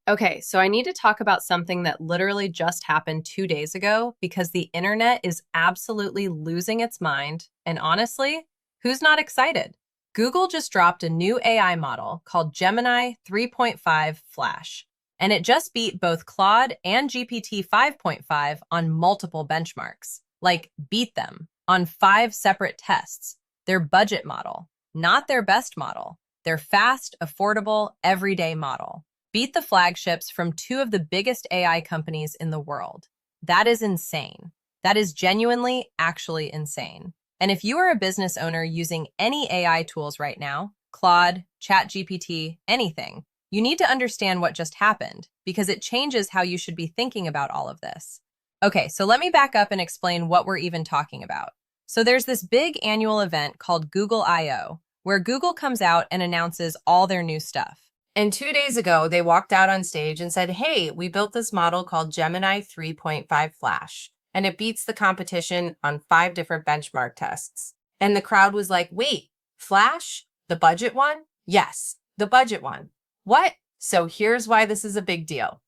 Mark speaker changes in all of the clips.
Speaker 1: Okay, so I need to talk about something that literally just happened 2 days ago because the internet is absolutely losing its mind. And honestly, who's not excited? Google just dropped a new AI model called Gemini 3.5 Flash, and it just beat both Claude and GPT 5.5 on multiple benchmarks. Like, beat them on 5 separate tests. Their budget model, not their best model, their fast, affordable, everyday model. Beat the flagships from two of the biggest AI companies in the world. That is insane. That is genuinely, actually insane. And if you are a business owner using any AI tools right now, Claude, ChatGPT, anything, you need to understand what just happened because it changes how you should be thinking about all of this. Okay, so let me back up and explain what we're even talking about. So there's this big annual event called Google I/O, where Google comes out and announces all their new stuff.
Speaker 2: And 2 days ago, they walked out on stage and said, hey, we built this model called Gemini 3.5 Flash, and it beats the competition on 5 different benchmark tests. And the crowd was like, wait, Flash? The budget one? Yes, the budget one. What? So here's why this is a big deal.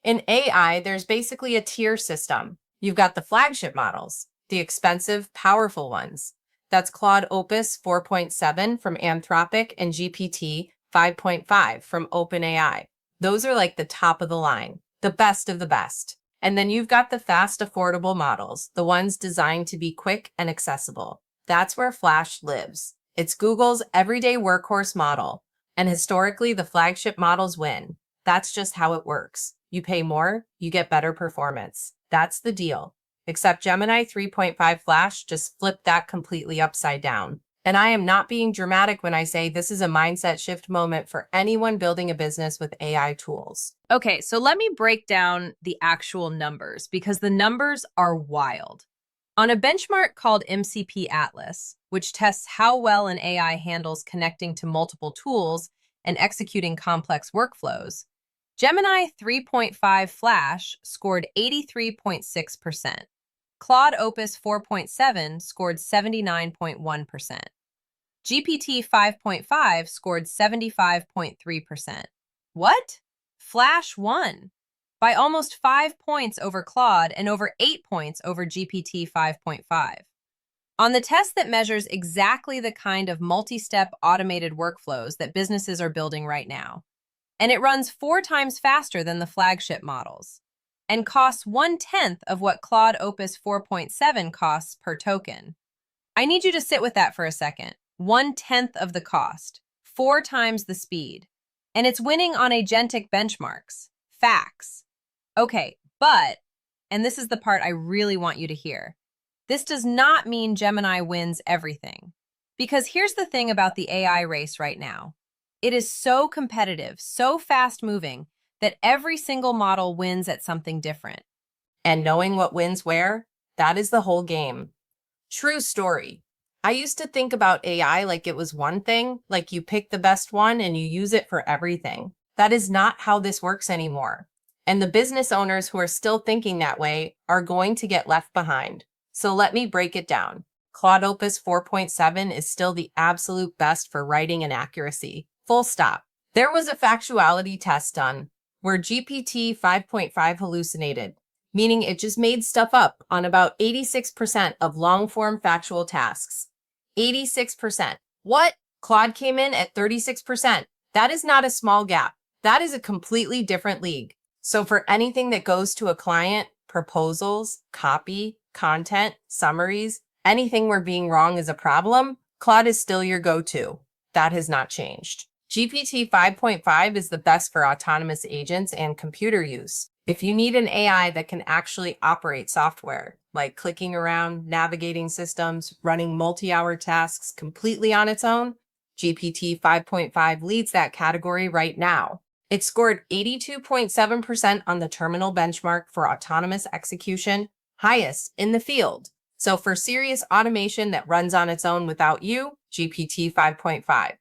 Speaker 2: In AI, there's basically a tier system. You've got the flagship models, the expensive, powerful ones. That's Claude Opus 4.7 from Anthropic and GPT 5.5 from OpenAI. Those are like the top of the line, the best of the best. And then you've got the fast, affordable models, the ones designed to be quick and accessible. That's where Flash lives. It's Google's everyday workhorse model. And historically, the flagship models win. That's just how it works. You pay more, you get better performance. That's the deal. Except Gemini 3.5 Flash just flipped that completely upside down. And I am not being dramatic when I say this is a mindset shift moment for anyone building a business with AI tools.
Speaker 1: Okay, so let me break down the actual numbers because the numbers are wild. On a benchmark called MCP Atlas, which tests how well an AI handles connecting to multiple tools and executing complex workflows, Gemini 3.5 Flash scored 83.6%. Claude Opus 4.7 scored 79.1%. GPT 5.5 scored 75.3%. What? Flash won by almost 5 points over Claude and over 8 points over GPT 5.5. On the test that measures exactly the kind of multi-step automated workflows that businesses are building right now. And it runs 4 times faster than the flagship models and costs 1/10 of what Claude Opus 4.7 costs per token. I need you to sit with that for a second. 1/10 of the cost, 4 times the speed. And it's winning on agentic benchmarks. Facts. Okay, but, and this is the part I really want you to hear, this does not mean Gemini wins everything. Because here's the thing about the AI race right now. It is so competitive, so fast-moving, that every single model wins at something different.
Speaker 2: And knowing what wins where, that is the whole game. True story. I used to think about AI like it was one thing, like you pick the best one and you use it for everything. That is not how this works anymore. And the business owners who are still thinking that way are going to get left behind. So let me break it down. Claude Opus 4.7 is still the absolute best for writing and accuracy. Full stop. There was a factuality test done where GPT 5.5 hallucinated, meaning it just made stuff up on about 86% of long-form factual tasks. 86%. What? Claude came in at 36%. That is not a small gap. That is a completely different league. So for anything that goes to a client, proposals, copy, content, summaries, anything where being wrong is a problem, Claude is still your go-to. That has not changed. GPT 5.5 is the best for autonomous agents and computer use. If you need an AI that can actually operate software, like clicking around, navigating systems, running multi-hour tasks completely on its own, GPT 5.5 leads that category right now. It scored 82.7% on the terminal benchmark for autonomous execution, highest in the field. So for serious automation that runs on its own without you, GPT 5.5.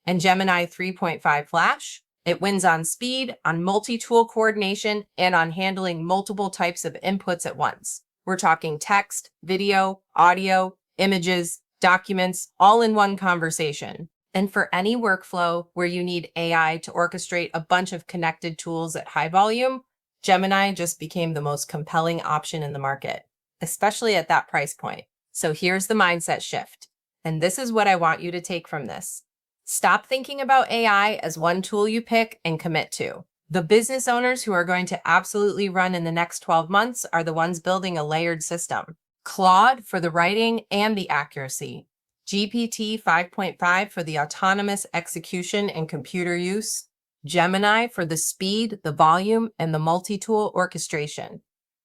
Speaker 2: And Gemini 3.5 Flash, it wins on speed, on multi-tool coordination, and on handling multiple types of inputs at once. We're talking text, video, audio, images, documents, all in one conversation. And for any workflow where you need AI to orchestrate a bunch of connected tools at high volume, Gemini just became the most compelling option in the market, especially at that price point. So here's the mindset shift. And this is what I want you to take from this. Stop thinking about AI as one tool you pick and commit to. The business owners who are going to absolutely run in the next 12 months are the ones building a layered system. Claude for the writing and the accuracy. GPT 5.5 for the autonomous execution and computer use. Gemini for the speed, the volume, and the multi-tool orchestration.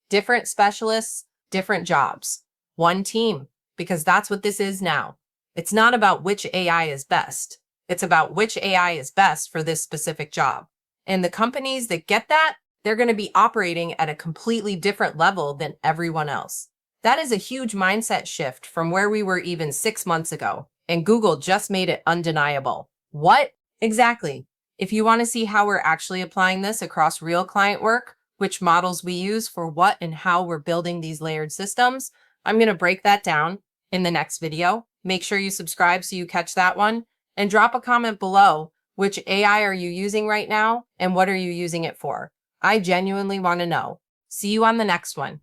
Speaker 2: Different specialists, different jobs. One team, because that's what this is now. It's not about which AI is best. It's about which AI is best for this specific job. And the companies that get that, they're going to be operating at a completely different level than everyone else. That is a huge mindset shift from where we were even 6 months ago. And Google just made it undeniable. What? Exactly. If you want to see how we're actually applying this across real client work, which models we use for what and how we're building these layered systems, I'm going to break that down in the next video. Make sure you subscribe so you catch that one, and drop a comment below. Which AI are you using right now, and what are you using it for? I genuinely want to know. See you on the next one.